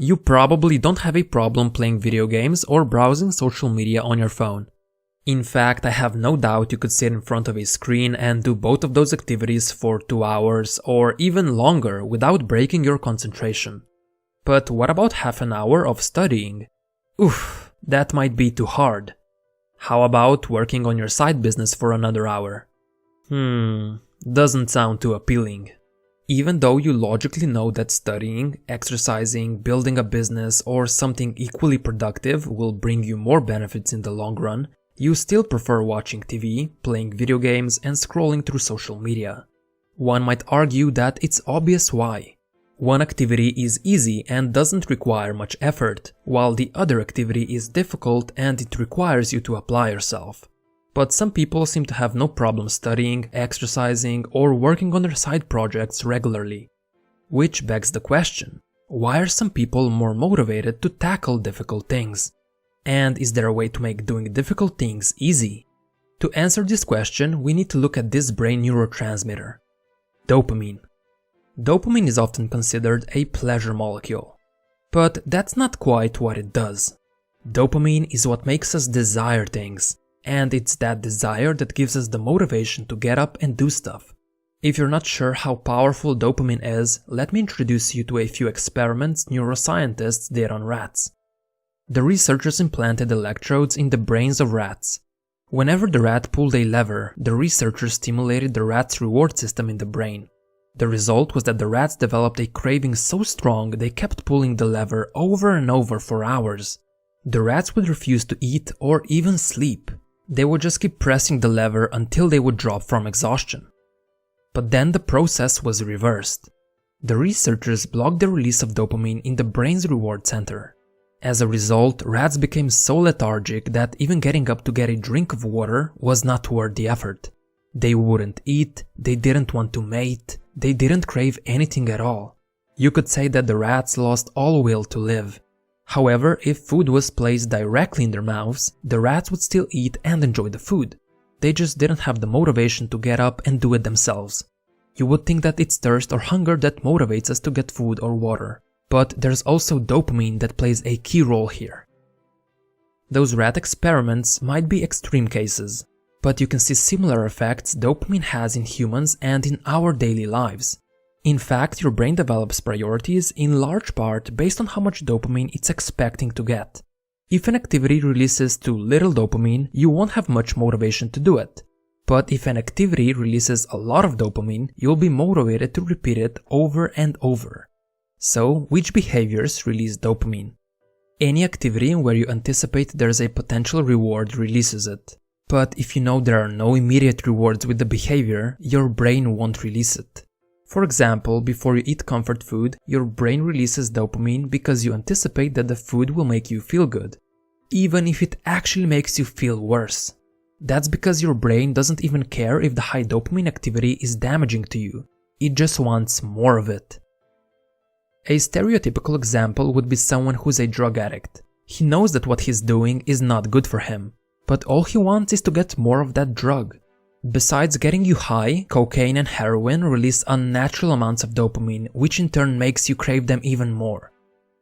You probably don't have a problem playing video games or browsing social media on your phone. In fact, I have no doubt you could sit in front of a screen and do both of those activities for 2 hours or even longer without breaking your concentration. But what about half an hour of studying? Oof, that might be too hard. How about working on your side business for another hour? Doesn't sound too appealing. Even though you logically know that studying, exercising, building a business, or something equally productive will bring you more benefits in the long run, you still prefer watching TV, playing video games, and scrolling through social media. One might argue that it's obvious why. One activity is easy and doesn't require much effort, while the other activity is difficult and it requires you to apply yourself. But some people seem to have no problem studying, exercising, or working on their side projects regularly. Which begs the question, why are some people more motivated to tackle difficult things? And is there a way to make doing difficult things easy? To answer this question, we need to look at this brain neurotransmitter: dopamine. Dopamine is often considered a pleasure molecule. But that's not quite what it does. Dopamine is what makes us desire things, and it's that desire that gives us the motivation to get up and do stuff. If you're not sure how powerful dopamine is, let me introduce you to a few experiments neuroscientists did on rats. The researchers implanted electrodes in the brains of rats. Whenever the rat pulled a lever, the researchers stimulated the rat's reward system in the brain. The result was that the rats developed a craving so strong they kept pulling the lever over and over for hours. The rats would refuse to eat or even sleep. They would just keep pressing the lever until they would drop from exhaustion. But then the process was reversed. The researchers blocked the release of dopamine in the brain's reward center. As a result, rats became so lethargic that even getting up to get a drink of water was not worth the effort. They wouldn't eat, they didn't want to mate, they didn't crave anything at all. You could say that the rats lost all will to live. However, if food was placed directly in their mouths, the rats would still eat and enjoy the food. They just didn't have the motivation to get up and do it themselves. You would think that it's thirst or hunger that motivates us to get food or water. But there's also dopamine that plays a key role here. Those rat experiments might be extreme cases, but you can see similar effects dopamine has in humans and in our daily lives. In fact, your brain develops priorities in large part based on how much dopamine it's expecting to get. If an activity releases too little dopamine, you won't have much motivation to do it. But if an activity releases a lot of dopamine, you'll be motivated to repeat it over and over. So, which behaviors release dopamine? Any activity where you anticipate there's a potential reward releases it. But if you know there are no immediate rewards with the behavior, your brain won't release it. For example, before you eat comfort food, your brain releases dopamine because you anticipate that the food will make you feel good, even if it actually makes you feel worse. That's because your brain doesn't even care if the high dopamine activity is damaging to you. It just wants more of it. A stereotypical example would be someone who's a drug addict. He knows that what he's doing is not good for him, but all he wants is to get more of that drug. Besides getting you high, cocaine and heroin release unnatural amounts of dopamine, which in turn makes you crave them even more.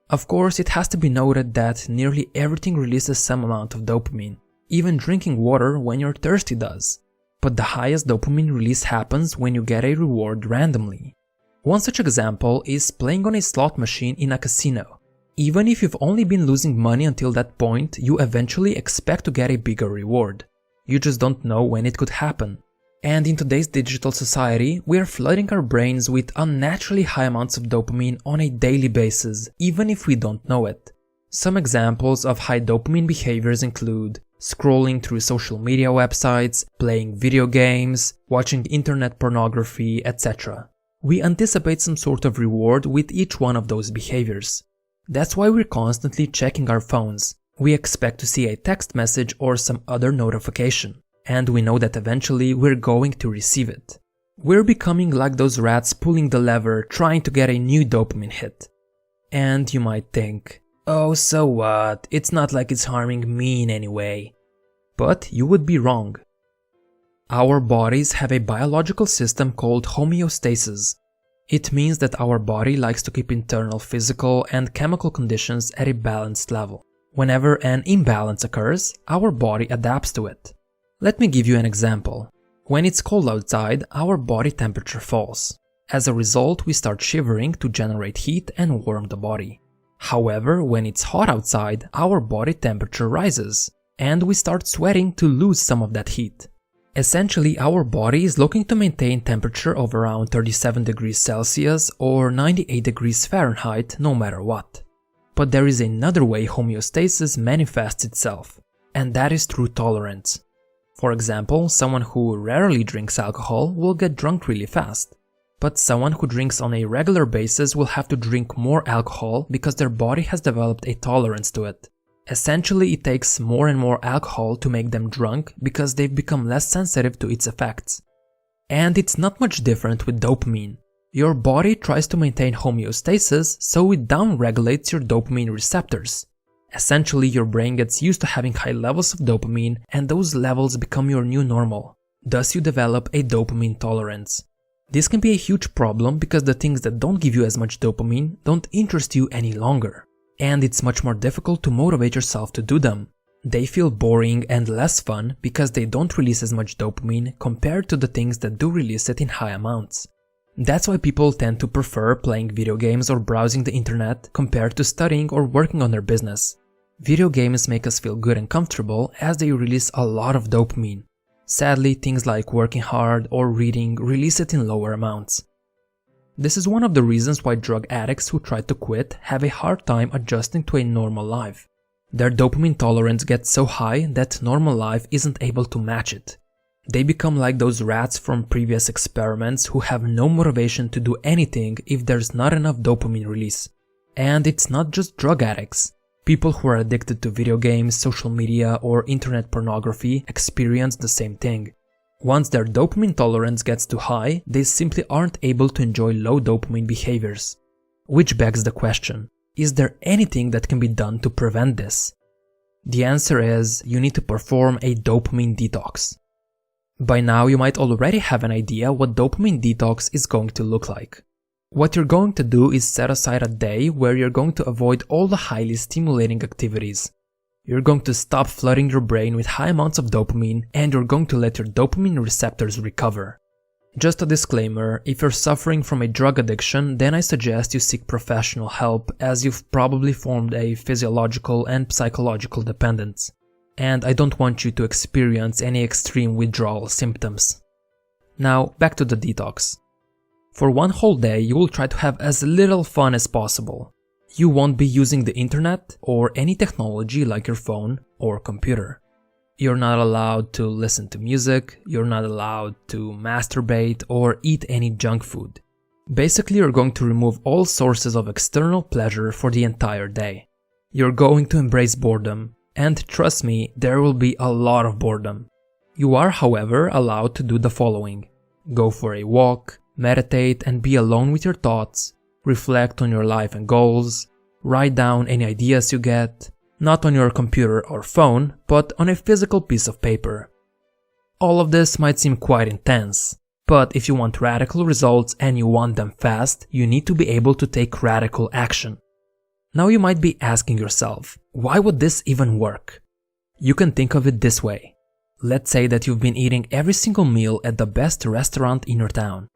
Of course, it has to be noted that nearly everything releases some amount of dopamine. Even drinking water when you're thirsty does. But the highest dopamine release happens when you get a reward randomly. One such example is playing on a slot machine in a casino. Even if you've only been losing money until that point, you eventually expect to get a bigger reward. You just don't know when it could happen. And in today's digital society, we are flooding our brains with unnaturally high amounts of dopamine on a daily basis, even if we don't know it. Some examples of high dopamine behaviors include scrolling through social media websites, playing video games, watching internet pornography, etc. We anticipate some sort of reward with each one of those behaviors. That's why we're constantly checking our phones. We expect to see a text message or some other notification, and we know that eventually we're going to receive it. We're becoming like those rats pulling the lever trying to get a new dopamine hit. And you might think, oh, so what? It's not like it's harming me in any way. But you would be wrong. Our bodies have a biological system called homeostasis. It means that our body likes to keep internal physical and chemical conditions at a balanced level. Whenever an imbalance occurs, our body adapts to it. Let me give you an example. When it's cold outside, our body temperature falls. As a result, we start shivering to generate heat and warm the body. However, when it's hot outside, our body temperature rises, and we start sweating to lose some of that heat. Essentially, our body is looking to maintain temperature of around 37 degrees Celsius or 98 degrees Fahrenheit no matter what. But there is another way homeostasis manifests itself, and that is through tolerance. For example, someone who rarely drinks alcohol will get drunk really fast. But someone who drinks on a regular basis will have to drink more alcohol because their body has developed a tolerance to it. Essentially, it takes more and more alcohol to make them drunk because they've become less sensitive to its effects. And it's not much different with dopamine. Your body tries to maintain homeostasis, so it downregulates your dopamine receptors. Essentially, your brain gets used to having high levels of dopamine, and those levels become your new normal. Thus, you develop a dopamine tolerance. This can be a huge problem because the things that don't give you as much dopamine don't interest you any longer. And it's much more difficult to motivate yourself to do them. They feel boring and less fun because they don't release as much dopamine compared to the things that do release it in high amounts. That's why people tend to prefer playing video games or browsing the internet compared to studying or working on their business. Video games make us feel good and comfortable as they release a lot of dopamine. Sadly, things like working hard or reading release it in lower amounts. This is one of the reasons why drug addicts who try to quit have a hard time adjusting to a normal life. Their dopamine tolerance gets so high that normal life isn't able to match it. They become like those rats from previous experiments who have no motivation to do anything if there's not enough dopamine release. And it's not just drug addicts. People who are addicted to video games, social media, or internet pornography experience the same thing. Once their dopamine tolerance gets too high, they simply aren't able to enjoy low dopamine behaviors. Which begs the question, is there anything that can be done to prevent this? The answer is, you need to perform a dopamine detox. By now, you might already have an idea what dopamine detox is going to look like. What you're going to do is set aside a day where you're going to avoid all the highly stimulating activities. You're going to stop flooding your brain with high amounts of dopamine, and you're going to let your dopamine receptors recover. Just a disclaimer, if you're suffering from a drug addiction, then I suggest you seek professional help as you've probably formed a physiological and psychological dependence. And I don't want you to experience any extreme withdrawal symptoms. Now, back to the detox. For one whole day, you will try to have as little fun as possible. You won't be using the internet or any technology like your phone or computer. You're not allowed to listen to music, you're not allowed to masturbate or eat any junk food. Basically, you're going to remove all sources of external pleasure for the entire day. You're going to embrace boredom. And trust me, there will be a lot of boredom. You are, however, allowed to do the following. Go for a walk, meditate and be alone with your thoughts, reflect on your life and goals, write down any ideas you get, not on your computer or phone, but on a physical piece of paper. All of this might seem quite intense, but if you want radical results and you want them fast, you need to be able to take radical action. Now you might be asking yourself, why would this even work? You can think of it this way. Let's say that you've been eating every single meal at the best restaurant in your town.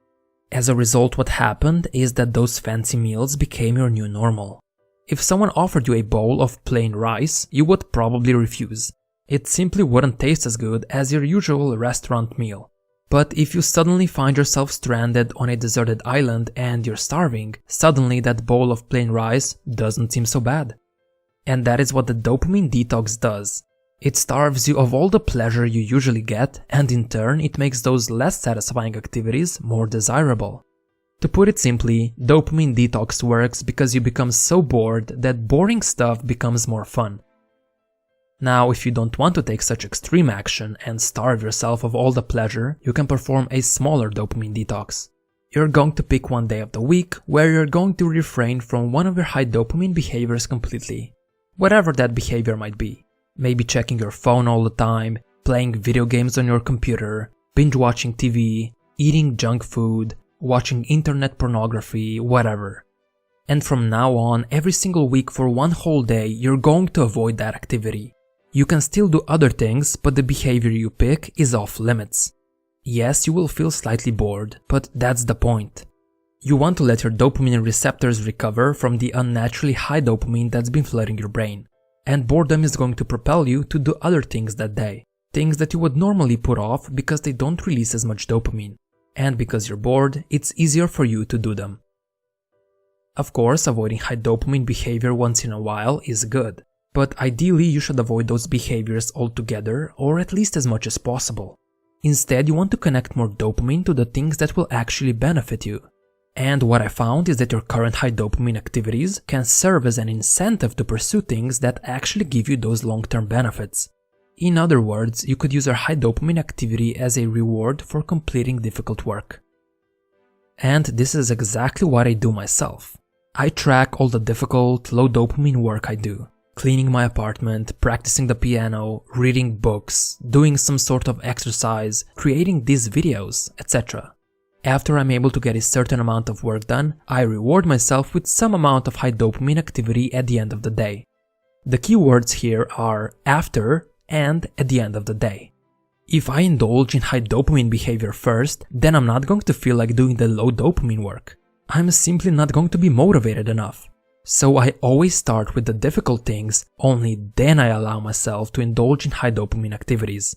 As a result, what happened is that those fancy meals became your new normal. If someone offered you a bowl of plain rice, you would probably refuse. It simply wouldn't taste as good as your usual restaurant meal. But if you suddenly find yourself stranded on a deserted island and you're starving, suddenly that bowl of plain rice doesn't seem so bad. And that is what the dopamine detox does. It starves you of all the pleasure you usually get, and in turn it makes those less satisfying activities more desirable. To put it simply, dopamine detox works because you become so bored that boring stuff becomes more fun. Now, if you don't want to take such extreme action and starve yourself of all the pleasure, you can perform a smaller dopamine detox. You're going to pick one day of the week where you're going to refrain from one of your high dopamine behaviors completely. Whatever that behavior might be. Maybe checking your phone all the time, playing video games on your computer, binge watching TV, eating junk food, watching internet pornography, whatever. And from now on, every single week for one whole day, you're going to avoid that activity. You can still do other things, but the behavior you pick is off limits. Yes, you will feel slightly bored, but that's the point. You want to let your dopamine receptors recover from the unnaturally high dopamine that's been flooding your brain. And boredom is going to propel you to do other things that day. Things that you would normally put off because they don't release as much dopamine. And because you're bored, it's easier for you to do them. Of course, avoiding high dopamine behavior once in a while is good. But ideally, you should avoid those behaviors altogether, or at least as much as possible. Instead, you want to connect more dopamine to the things that will actually benefit you. And what I found is that your current high dopamine activities can serve as an incentive to pursue things that actually give you those long-term benefits. In other words, you could use your high dopamine activity as a reward for completing difficult work. And this is exactly what I do myself. I track all the difficult, low dopamine work I do. Cleaning my apartment, practicing the piano, reading books, doing some sort of exercise, creating these videos, etc. After I'm able to get a certain amount of work done, I reward myself with some amount of high dopamine activity at the end of the day. The key words here are after and at the end of the day. If I indulge in high dopamine behavior first, then I'm not going to feel like doing the low dopamine work. I'm simply not going to be motivated enough. So I always start with the difficult things, only then I allow myself to indulge in high dopamine activities.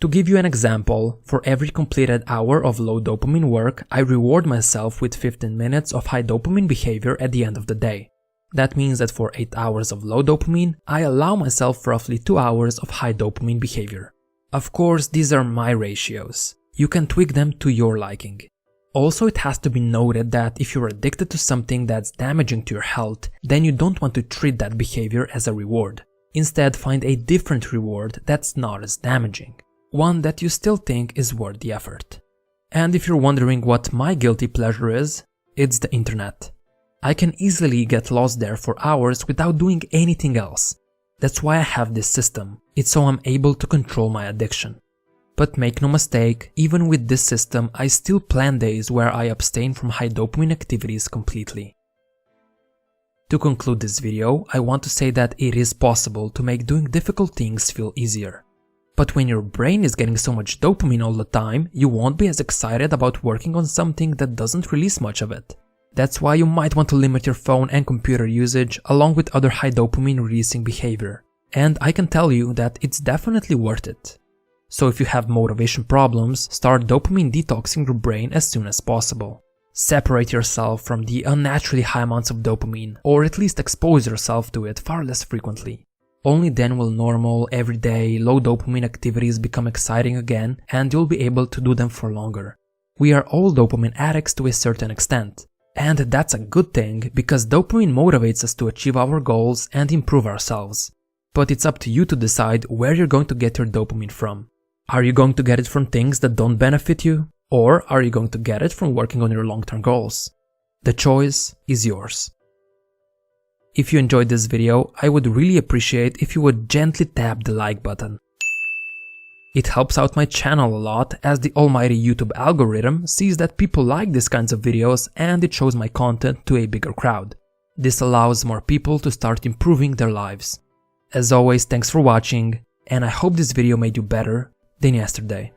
To give you an example, for every completed hour of low dopamine work, I reward myself with 15 minutes of high dopamine behavior at the end of the day. That means that for 8 hours of low dopamine, I allow myself roughly 2 hours of high dopamine behavior. Of course, these are my ratios. You can tweak them to your liking. Also, it has to be noted that if you're addicted to something that's damaging to your health, then you don't want to treat that behavior as a reward. Instead, find a different reward that's not as damaging. One that you still think is worth the effort. And if you're wondering what my guilty pleasure is, it's the internet. I can easily get lost there for hours without doing anything else. That's why I have this system. It's so I'm able to control my addiction. But make no mistake, even with this system, I still plan days where I abstain from high dopamine activities completely. To conclude this video, I want to say that it is possible to make doing difficult things feel easier. But when your brain is getting so much dopamine all the time, you won't be as excited about working on something that doesn't release much of it. That's why you might want to limit your phone and computer usage along with other high dopamine releasing behavior. And I can tell you that it's definitely worth it. So if you have motivation problems, start dopamine detoxing your brain as soon as possible. Separate yourself from the unnaturally high amounts of dopamine, or at least expose yourself to it far less frequently. Only then will normal, everyday, low dopamine activities become exciting again and you'll be able to do them for longer. We are all dopamine addicts to a certain extent. And that's a good thing because dopamine motivates us to achieve our goals and improve ourselves. But it's up to you to decide where you're going to get your dopamine from. Are you going to get it from things that don't benefit you? Or are you going to get it from working on your long-term goals? The choice is yours. If you enjoyed this video, I would really appreciate if you would gently tap the like button. It helps out my channel a lot as the almighty YouTube algorithm sees that people like these kinds of videos and it shows my content to a bigger crowd. This allows more people to start improving their lives. As always, thanks for watching, and I hope this video made you better than yesterday.